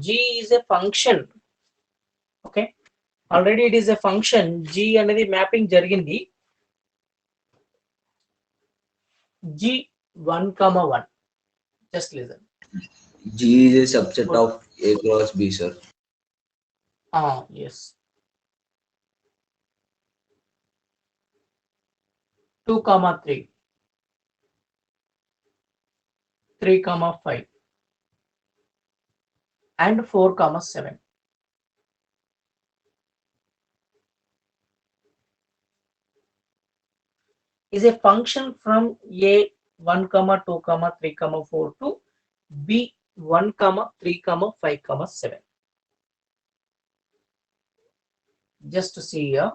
G is a function. Okay, already it is a function. G అనేది mapping జరిగింది. G 1, 1. Just listen. G is a subset of A cross B, sir. Yes. 2, 3. 3, 5. And 4, 7. Is a function from A 1, 2, 3, 4 to B 1, 3, 5, 7. Just to see here,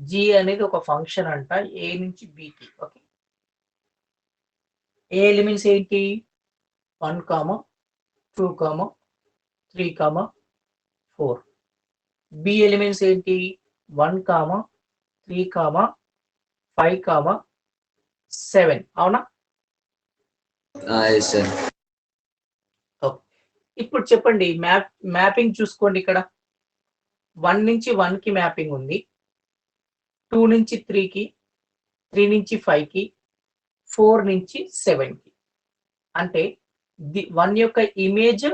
G అనేది ఒక function అంట A నుంచి B కి. Okay, A elements ఏంటి? 1, 2, 3, 4. B elements ఏంటి? 1, 3, 5, 7. అవునా? Yes, sir. ఇప్పుడు చెప్పండి, మ్యాపింగ్ చూసుకోండి. ఇక్కడ 1 నుంచి 1 కి మ్యాపింగ్ ఉంది, 2 నుంచి 3 కి, 3 నుంచి 5 కి, 4 నుంచి 7 కి. అంటే 1 యొక్క ఇమేజ్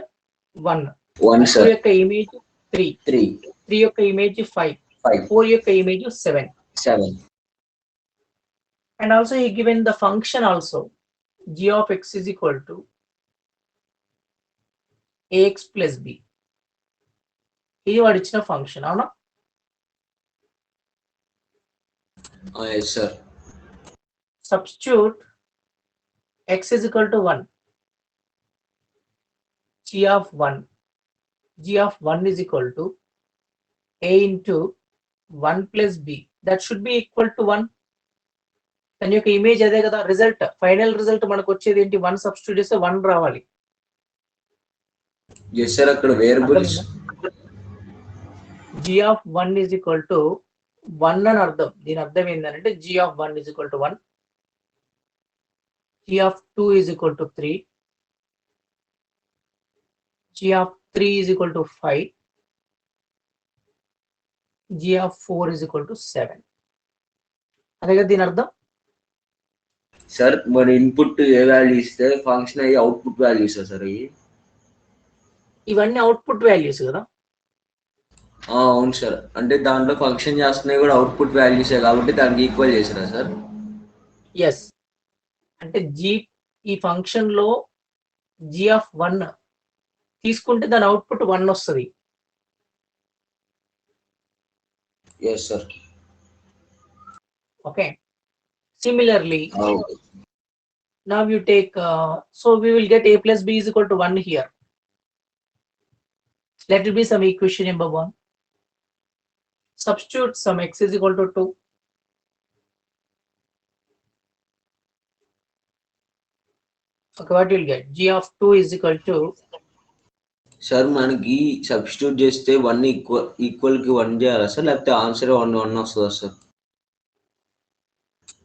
1, 2 యొక్క ఇమేజ్ 3, 3 యొక్క ఇమేజ్ 5, 4 యొక్క image 7. And also he given the function also, g of x is equal to ax plus b. ఇది వాడు ఇచ్చిన ఫంక్షన్, అవునా? Yes, sir. Substitute x is equal to 1, g of 1. G of 1 is equal to a into 1 plus b. That should be equal to 1. దాని యొక్క image అదే కదా. Result, final result మనకు వచ్చేది ఏంటి? 1 సబ్స్టిట్యూట్ చేస్తే 1 రావాలి. Yes, sir. అక్కడ variables g of 1 is equal to 1 అని అర్థం. దీని అర్థం ఏంటంటే g of 1 is equal to 1, g of 2 is equal to 3, g of 3 is equal to 5, g of 4 is equal to 7. అదే కదా దీని అర్థం. సార్ మరి ఇన్పుట్ ఏ వాల్యూ ఇస్తే ఫంక్షన్ అయ్యి అవుట్పుట్ వాల్యూస్ సార్ అవి? ఇవన్నీ అవుట్పుట్ వాల్యూస్ కదా. అవును సార్, అంటే దాంట్లో ఫంక్షన్ చేస్తున్నాయి కూడా అవుట్పుట్ వాల్యూసే కాబట్టి దానికి ఈక్వల్ చేసారా సార్? ఎస్, అంటే ఈ ఫంక్షన్ లో g of 1 తీసుకుంటే దాని అవుట్పుట్ 1 వస్తుంది. Yes sir. Okay, similarly now you take so we will get a plus b is equal to 1 here. Let it be some equation number 1. Substitute some x is equal to 2. Okay, what you will get? G of 2 is equal to, sir మనకి substitute చేస్తే 1 equal కి 1 చేయాలా sir, లేకపోతే answer 1 వస్తుందా sir?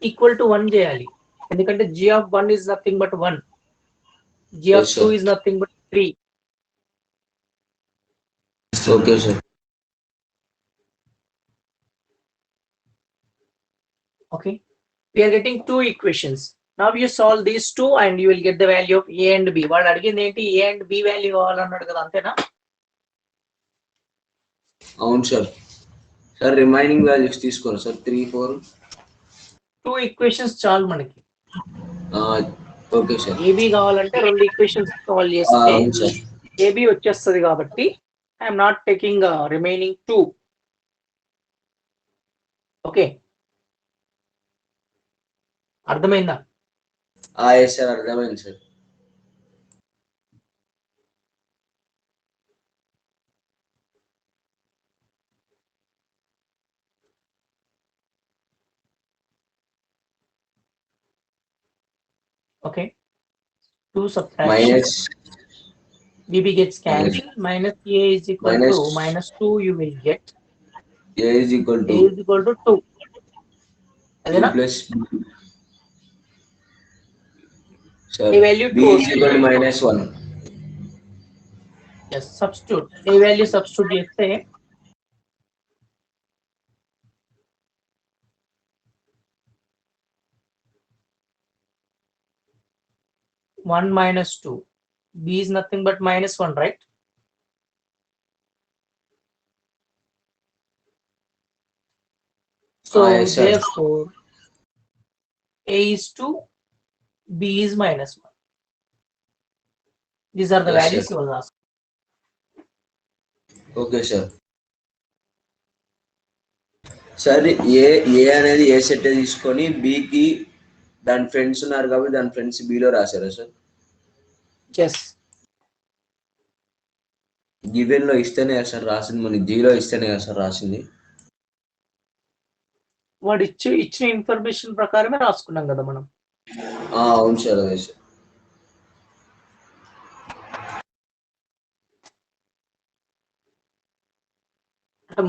Equal to 1 చేయాలి, ఎందుకంటే g of 1 is nothing but 1, g of 2 is nothing but 3. Okay sir. Okay, we are getting two equations. Now you solve these two and you will get the value of a and b. వాడు అడిగింది ఏంటి? a and b value కావాలన్నాడు కదా, అంతేనా? అవును sir. Sir remaining values తీసుకోండి sir, 3, 4. Two equations చాలు మనకి. Okay sir. ఏబి కావాలంటే 2 ఈక్వేషన్స్ సాల్వ్ చేస్తే ఏబి వచ్చేస్తుంది కాబట్టి I'm not taking remaining 2. Okay, అర్థమైందా? ఎస్ సార్, అర్థమైంది sir. Okay, 2 subtraction, bb gets cancelled, minus a is equal to minus 2 you will get, a is equal to 2 అదేనా? plus a value b is equal to -1. Yes substitute a value substitute చేస్తే 1 minus 2. B is nothing but minus 1, right? So yes, sir. therefore A is 2, B is minus 1. These are the Yes, values sir. you was asked. Okay sir. Sir A అనేది A set తీసుకొని బికి దాని friends ఉన్నారు కాబట్టి దాని friends below రాశారా sir? Yes. Given లో ఇస్తేనే కదా సార్ రాసింది, మనకి జీలో ఇస్తేనే కదా సార్ రాసింది. వాడు ఇచ్చిన ఇన్ఫర్మేషన్ ప్రకారమే రాసుకున్నాం కదా మనం. అవును సార్, అదే సార్.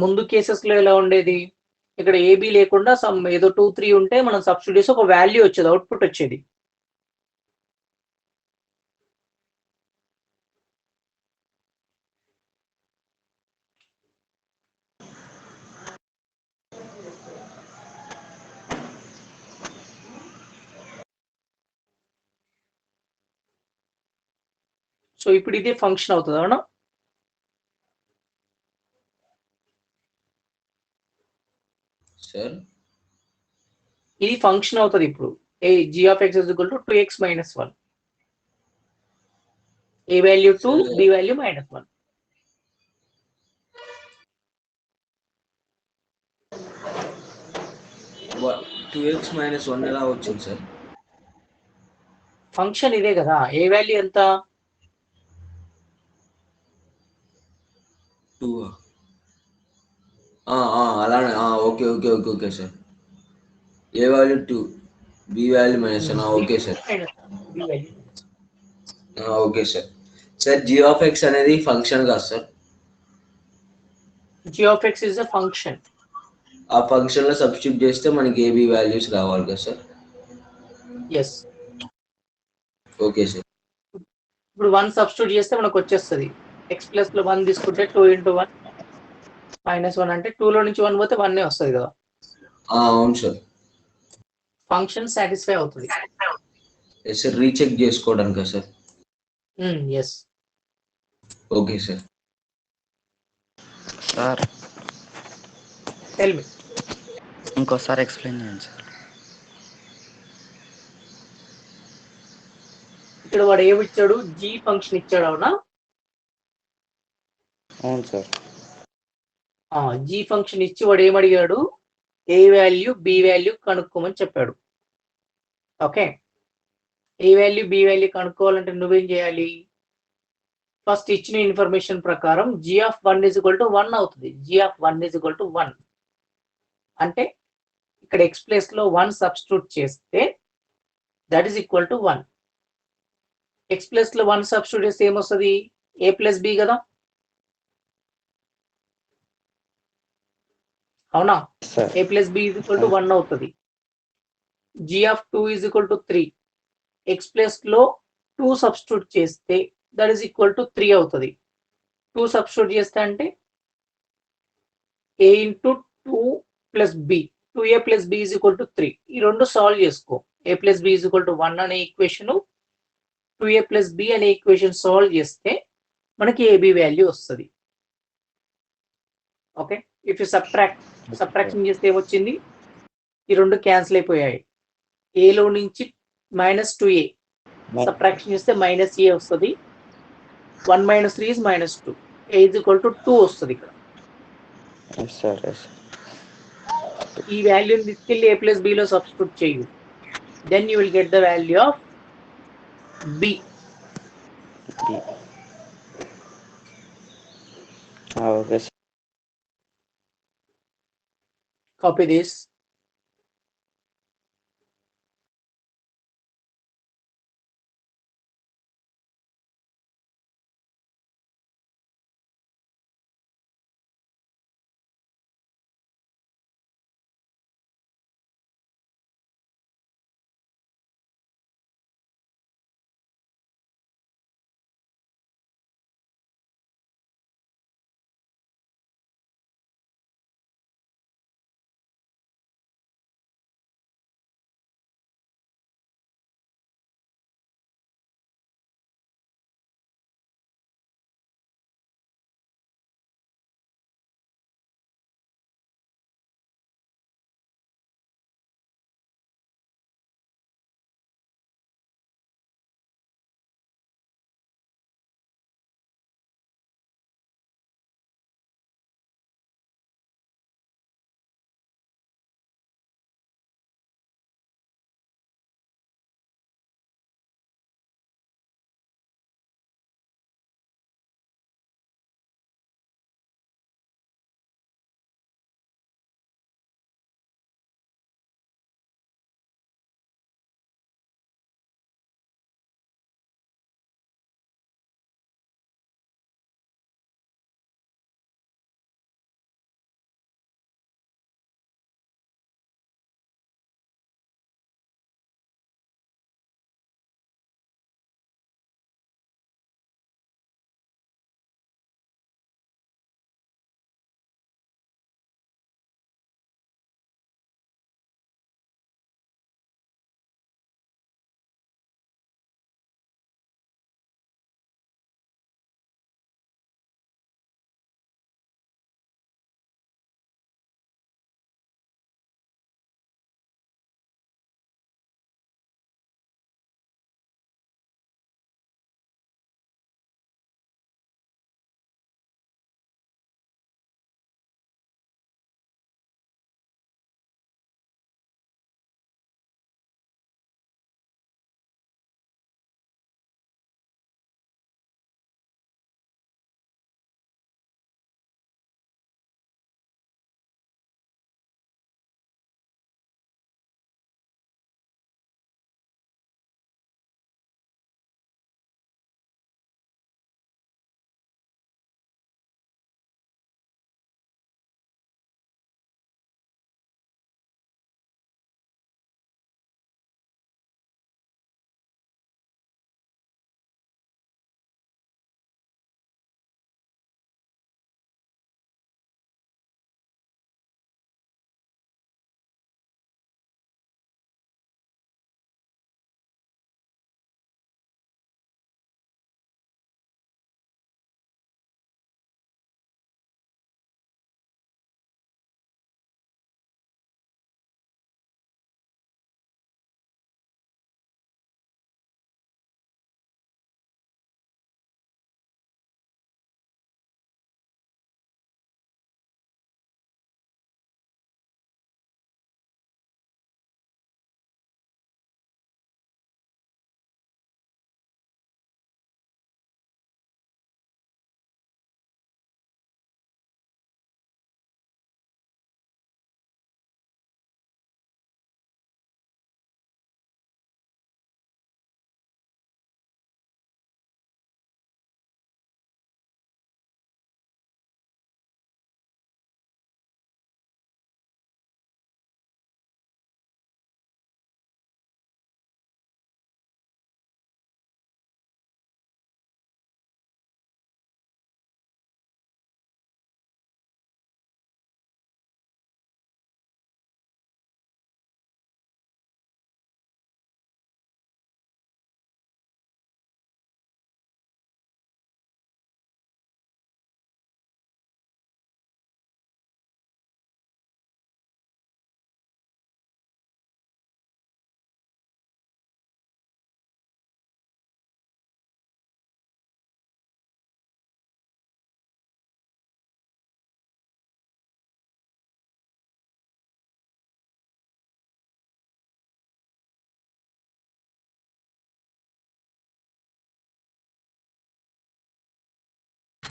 ముందు కేసెస్ లో ఎలా ఉండేది, ఇక్కడ ఏబి లేకుండా సమ్ ఏదో 2, 3 ఉంటే మనం సబ్స్టిట్యూట్ చేసి ఒక వాల్యూ వచ్చేది, అవుట్పుట్ వచ్చేది. సో ఇప్పుడు ఇదే ఫంక్షన్ అవుతుంది అవునా? సార్ ఇది ఫంక్షన్ అవుతుంది ఇప్పుడు. ఏ g of x is equal to 2x minus 1. A value 2, B value minus 1. Two X minus 1 ఎలా వచ్చింది సార్? ఫంక్షన్ ఇదే కదా. ఏ వాల్యూ ఎంత? 2. అలానే. Okay okay okay okay sir. A value 2, b value minus 1. Okay sir. Okay sir. Sir g of x అనేది function కాదు sir? g of x is a function. ఆ function లో సబ్స్టిట్యూట్ చేస్తే మనకి ఏబి వాల్యూస్ రావాలి కదా సార్? yes. Okay sir. ఇప్పుడు 1 substitute చేస్తే మనకు వచ్చేస్తుంది. x ప్లస్ లో 1 తీసుకుంటే 2 into 1 minus 1 అంటే 2 లో నుంచి 1 పోతే 1 వస్తుంది కదా. అవును సార్. ఫంక్షన్ సాటిస్ఫై అవుతుంది. సార్ రీచెక్ చేసుకోవడానికా sir? Yes. Okay sir. Sir tell me. ఇంకోసారి ఎక్స్ప్లెయిన్ చేయండి సార్. ఇక్కడ వాడు ఏమిచ్చాడు, జీ ఫంక్షన్ ఇచ్చాడు అవునా? అవును సార్. జీ ఫంక్షన్ ఇచ్చి వాడు ఏమడిగాడు, ఏ వాల్యూ బి వాల్యూ కనుక్కోమని చెప్పాడు. ఓకే, ఏ వాల్యూ బి వాల్యూ కనుక్కోవాలంటే నువ్వేం చేయాలి, ఫస్ట్ ఇచ్చిన ఇన్ఫర్మేషన్ ప్రకారం g of 1 is equal to 1 అవుతుంది. g of 1 is equal to 1 అంటే ఇక్కడ x ప్లేస్ లో 1 సబ్స్టిట్యూట్ చేస్తే that is equal to 1. x place లో 1 సబ్స్టిట్యూట్ చేస్తే ఏమొస్తుంది, a ప్లస్ బి కదా అవునా? a plus b is equal to 1 అవుతుంది. g of 2 is equal to 3. x place లో 2 సబ్స్టిట్యూట్ చేస్తే దట్ ఈస్ ఈక్వల్ టు 3 అవుతుంది. 2 సబ్స్టిట్యూట్ చేస్తే అంటే a into 2 plus b, 2a plus b is equal to 3. ఈ రెండు సాల్వ్ చేసుకో. a plus b is equal to 1 అనే ఈక్వేషన్, 2a ప్లస్ బి అనే ఈక్వేషన్ సాల్వ్ చేస్తే మనకి ఏబి వాల్యూ వస్తుంది. ఓకే, ఇఫ్ యూ సబ్ట్రాక్షన్ చేస్తే ఏమొచ్చింది, ఈ రెండు క్యాన్సిల్ అయిపోయాయి. ఏలో నుంచి -2a సబ్ట్రాక్షన్ చేస్తే -a వస్తుంది. 1 - 3 is -2. a is equal to 2 వస్తుంది ఇక్కడ. ఈ వాల్యూని తీసుకెళ్ళి a ప్లస్ బిలో సబ్స్టిట్యూట్ చేయు, then you will get the value of b. Okay sir. Copy this.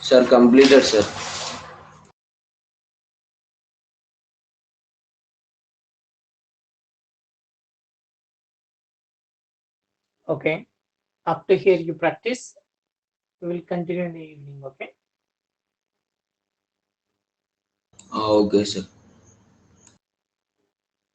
Sir completed sir. Okay. After here you practice. We will continue in the evening. Okay. Okay sir.